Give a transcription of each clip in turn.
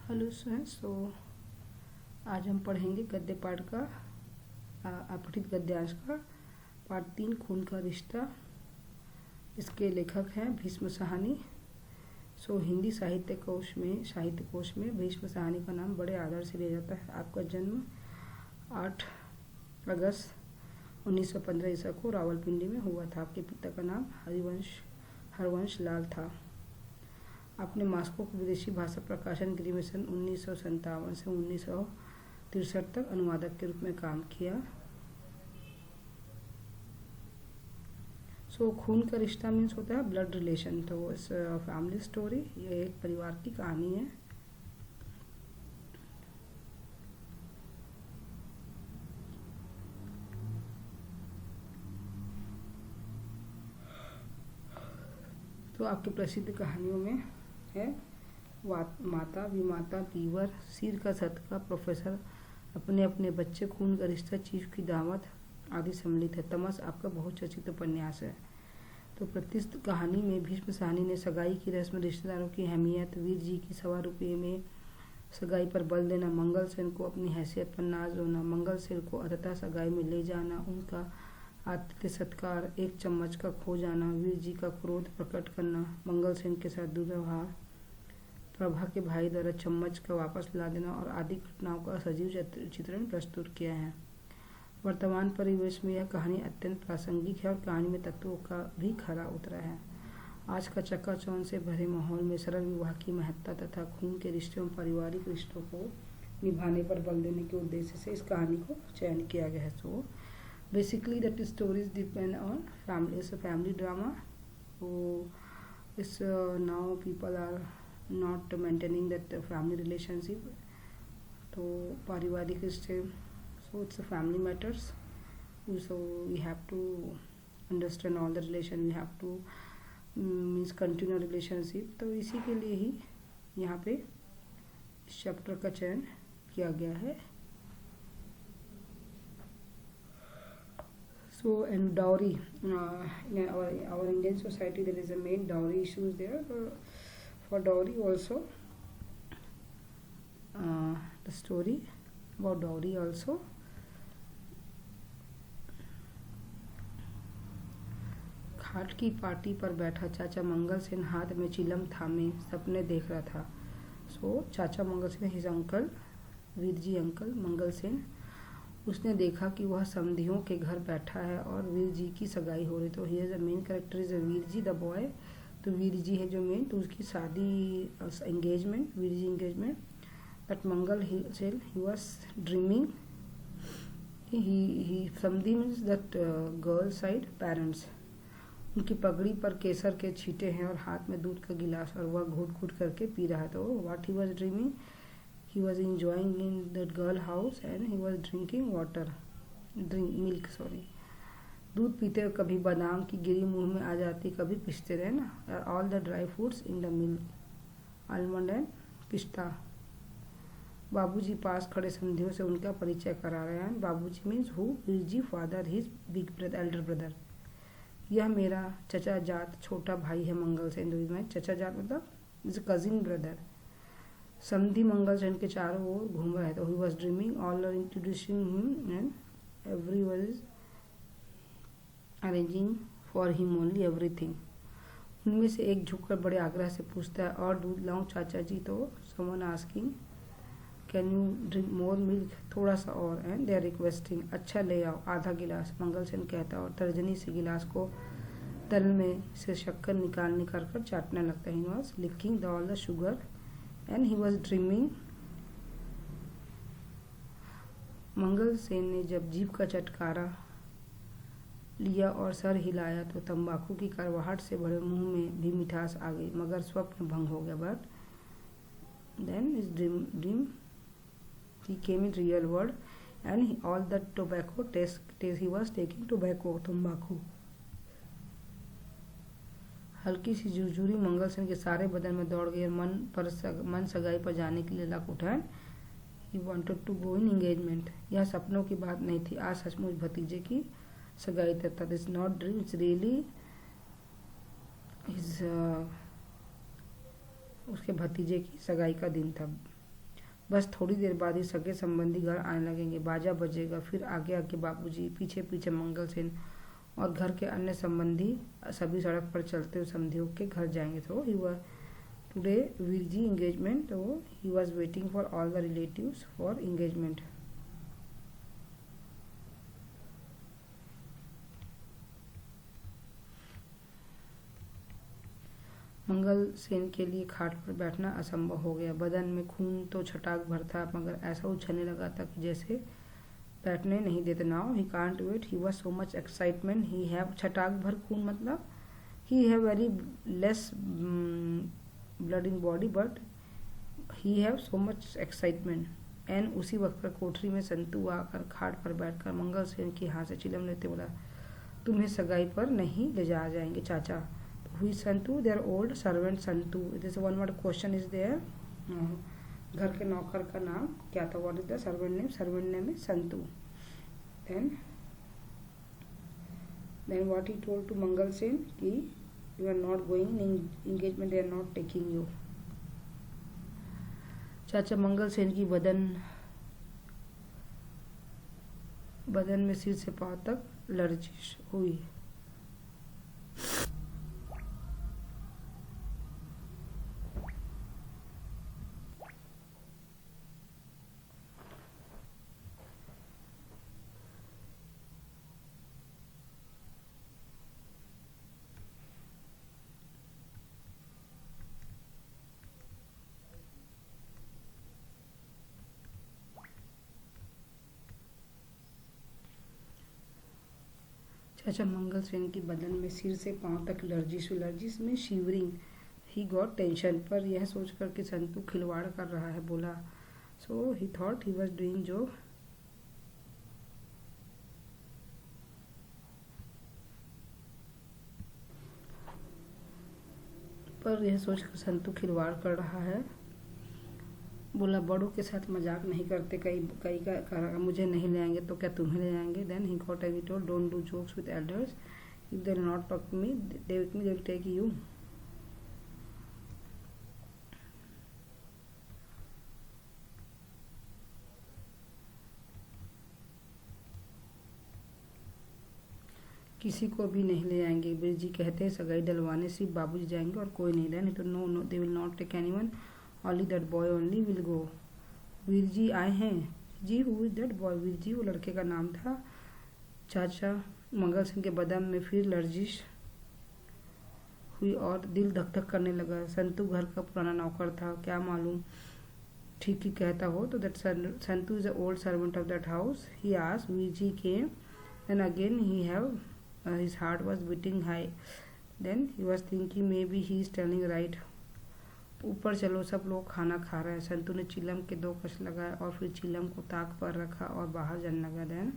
Hello students. आज हम पढ़ेंगे गद्य पाठ का अपठित गद्यांश का पाठ 3 खून का रिश्ता। इसके लेखक हैं भीष्म साहनी। हिंदी साहित्य कोश में भीष्म साहनी का नाम बड़े आदर से लिया जाता है। आपका जन्म 8 अगस्त 1915 ईसा को रावलपिंडी में हुआ था। आपके पिता का नाम हरवंश लाल था। आपने मॉस्को को विदेशी भाषा प्रकाशन गृह में सन 1957 से 1963 तक अनुवादक के रूप में काम किया। खून का रिश्ता मीन्स होता है ब्लड रिलेशन। तो इस फैमिली स्टोरी, ये एक परिवार की कहानी है। तो आपके प्रसिद्ध कहानियों में है माता विमाता बीवर, सिर का सदका, प्रोफेसर, अपने अपने बच्चे, खून का रिश्ता, चीफ की दावत आदि सम्मिलित है। तमस आपका बहुत चर्चित उपन्यास है। तो प्रतिष्ठित कहानी में भीष्म साहनी ने सगाई की रस्म, रिश्तेदारों की अहमियत, वीर जी की 1.25 रुपये में सगाई पर बल देना, मंगल सेन को अपनी हैसियत पर नाज होना, मंगल सेन को अंततः सगाई में ले जाना, उनका आतिथ्य सत्कार, 1 चम्मच का खो जाना, वीर जी का क्रोध प्रकट करना, मंगल सेन के साथ दुर्व्यवहार, प्रभा के भाई द्वारा चम्मच का वापस ला देना और आदि घटनाओं का सजीव चित्रण प्रस्तुत किया है। वर्तमान परिवेश में यह कहानी अत्यंत प्रासंगिक है और कहानी में तत्वों का भी खरा उतरा है। आज का चकाचौंध से भरे माहौल में सरल विवाह की महत्ता तथा खून के रिश्तों एवं पारिवारिक रिश्तों को निभाने पर बल देने के उद्देश्य से इस कहानी को चयन किया गया है। Basically that stories depend on family, it's a family drama. Is now people are not maintaining that family relationship, तो पारिवारिक रिश्ते, so it's a family matters, so we have to understand all the relation, we have to means continue relationship। तो इसी के लिए ही यहाँ पे इस चैप्टर का चयन किया गया है। And dowry, in our Indian society there is a main dowry issues there. For dowry also, the story about dowry also। खाट की पार्टी पर बैठा चाचा मंगल सेन हाथ में चिलम थामे सपने देख रहा था। चाचा मंगल Sen, his uncle, Veer ji uncle मंगल सेन, उसने देखा कि वह समधियों के घर बैठा है और वीर जी की सगाई हो रही। तो here the main character is Veer ji the boy. तो वीर जी है जो मेन, तो उसकी शादी engagement, Veer ji engagement. That Mangal Sen he was dreaming, he समधी means that girl side parents. उनकी पगड़ी पर केसर के छींटे हैं और हाथ में दूध का गिलास, और वह घूट घूट करके पी रहा है। तो what he was dreaming, he was enjoying in that girl house and he was drinking milk। दूध पीते हुए कभी बादाम की गिरी मुंह में आ जाती, कभी पिसते रहे ना, all the dry fruits in the milk, almond and पिस्ता। बाबूजी पास खड़े समधियों से उनका परिचय करा रहे हैं। Babuji means who, Veer ji father, his big brother, elder brother. यह मेरा चचा जात छोटा भाई है मंगल सेन। चचा जात मतलब इज कजिन ब्रदर। समधी मंगल सेन के चारों ओर घूम रहे थे। He was dreaming, all are introducing him and everyone is arranging for him only everything. उनमें से एक झुककर बड़े आग्रह से पूछता है, और दूध लाऊं चाचा जी? तो someone asking, can you drink more milk, थोड़ा सा और, एंड दे आर रिक्वेस्टिंग, अच्छा ले आओ आधा गिलास, मंगल सेन कहता है और तर्जनी से गिलास को तल में से शक्कर निकाल कर चाटने लगता है। He was licking all the sugar and he was dreaming। Mangal Sen ने जब जीभ का चटकारा लिया और सर हिलाया तो तंबाकू की करवाहट से भरे मुंह में भी मिठास आ गई, मगर स्वप्न भंग हो गया। But then his dream he came in real world and all the tobacco taste he was taking tobacco, तंबाकू। हल्की सी झुरझुरी मंगल सेन के सारे बदन में दौड़ गई और मन सगाई पर जाने के लिए लग उठा। He wanted to go in engagement. यह सपनों की बात नहीं थी, आज सचमुच भतीजे की सगाई था। This not dream, it's really his, उसके भतीजे की सगाई का दिन था। बस थोड़ी देर बाद ही सगे संबंधी घर आने लगेंगे। बाजा बजेगा, फिर आगे आगे बाबूजी, पीछे पीछे मंगल सेन और घर के अन्य संबंधी सभी सड़क पर चलते हुए समधियों के घर जाएंगे। तो he was today Veerji engagement, तो he was waiting for all the relatives for engagement. Mangal Sen के लिए खाट पर बैठना असंभव हो गया। बदन में खून तो छटाक भर था, मगर ऐसा उछलने लगा था कि जैसे बैठने नहीं देते। Now he can't wait, he was so much excitement, he have, छटाक भर खून मतलब he have very less blood in body but he have so much excitement. And उसी वक्त पर कोठरी में संतू आकर खाट पर बैठकर मंगल सेन के हाथ से चिलम लेते बोला, तुम्हें सगाई पर नहीं ले जा जाएंगे चाचा। Who is Santu? Their old servant Santu. This one word question is there. घर के नौकर का नाम क्या था? What is the servant name? Servant name is Santu. Then what he told to Mangal Sen कि you are not going in engagement, they are not taking you. चाचा मंगल सेन की बदन में सिर से पांव तक लर्जिश हुई। चाचा मंगल सेन की बदन में सिर से पांव तक लर्जिश में शिवरिंग, ही गॉट टेंशन, पर यह सोचकर कि संतू खिलवाड़ कर रहा है बोला, so he thought he was doing जो, पर यह सोचकर संतू खिलवाड़ कर रहा है बोला, बड़ों के साथ मजाक नहीं करते, कई का मुझे नहीं ले आएंगे तो क्या तुम्हें ले आएंगे। Then he got angry, told don't do jokes with elders, if they will not talk to me they will take you. किसी को भी नहीं ले आएंगे। वीरजी कहते हैं सगाई डलवाने सिर्फ बाबूजी जाएंगे और कोई नहीं। देन तो no they will not take anyone, only that boy only will go. Veerji आए हैं जी, who is that boy? Veerji वो लड़के का नाम था। चाचा मंगल सिंह के बदन में फिर लर्जिश हुई और दिल धक धक करने लगा। संतू घर का पुराना नौकर था, क्या मालूम ठीक ही कहता हो। तो that Santu is the old servant of that house. He asked, Veerji came, then again he have his heart was beating high. Then he was thinking maybe he is telling right. ऊपर चलो, सब लोग खाना खा रहे हैं। संतू ने चिलम के 2 कश लगाए और फिर चिलम को ताक पर रखा और बाहर जाने लगा। Then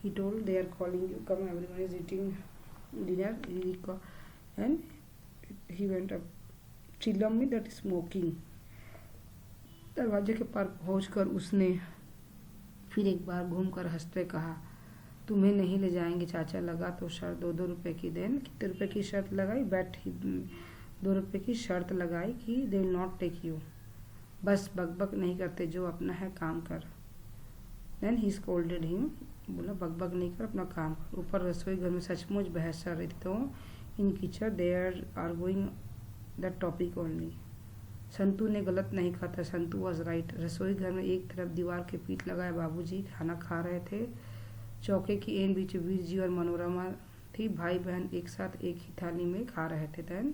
he told they are calling you, come everyone is eating dinner, and he went up. चिलम में that is smoking। दरवाजे के पार पहुंचकर उसने फिर एक बार घूमकर हंसते कहा, तुम्हें नहीं ले जाएंगे चाचा। लगा तो शर्त 2-2 रुपए की। देन कितने रुपए की शर्त लगाई? 2 रुपए की शर्त लगाई कि they will not take you. बस बकबक नहीं करते, जो अपना है काम कर। देन ही स्कोल्डेड हिम, बोला बकबक नहीं कर, अपना काम कर। ऊपर रसोई घर में सचमुच बहस चल रही थी। तो in kitchen they are going that topic only. Santu ने गलत नहीं कहा था, संतू वॉज राइट। रसोई घर में एक तरफ दीवार के पीठ लगाए बाबूजी खाना खा रहे थे। चौके की एन बीच वीरजी और मनोरमा थी। भाई बहन एक साथ एक ही थाली में खा रहे थे। Then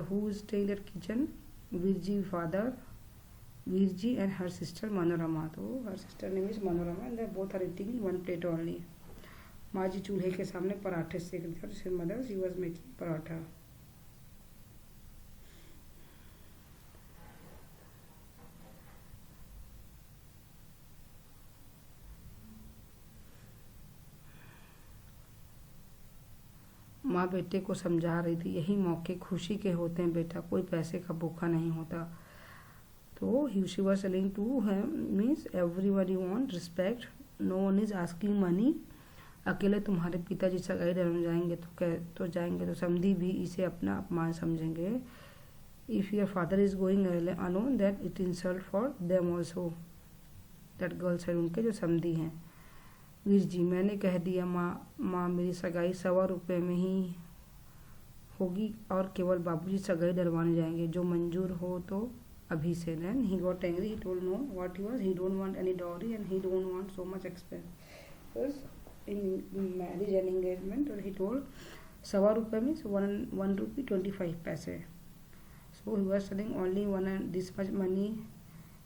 who is staying that kitchen? Veerji father, Veerji and her sister Manorama. तो her sister name is Manorama and they both are eating in 1 plate only. माँ जी चूल्हे के सामने पराठे सेक रही थी। Mother she was making paratha. माँ बेटे को समझा रही थी, यही मौके खुशी के होते हैं बेटा, कोई पैसे का भूखा नहीं होता। तो she was telling to him means everybody want respect, no one is asking money. अकेले तुम्हारे पिताजी सगाई डलवाने जाएंगे तो जाएंगे तो समधी भी इसे अपना अपमान समझेंगे। If your father is going alone, then it insult for them also. That girl said, उनके जो समधी हैं। वीर जी, मैंने कह दिया माँ मेरी सगाई 100 रुपये में ही होगी और केवल बाबूजी सगाई डरवाने जाएंगे, जो मंजूर हो तो अभी से। Then he got angry. He told no what he was. He don't want any dowry and he don't want so much expense in marriage and engagement. And he told 100 रुपये means 1 rupee 25 पैसे. So he was telling only one and this much money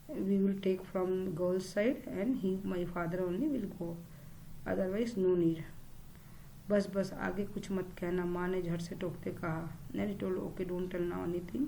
we will take from girl's side and my father only will go. Otherwise no need. बस आगे कुछ मत कहना, माँ ने झट से टोकते कहा. Then he told okay don't tell now anything.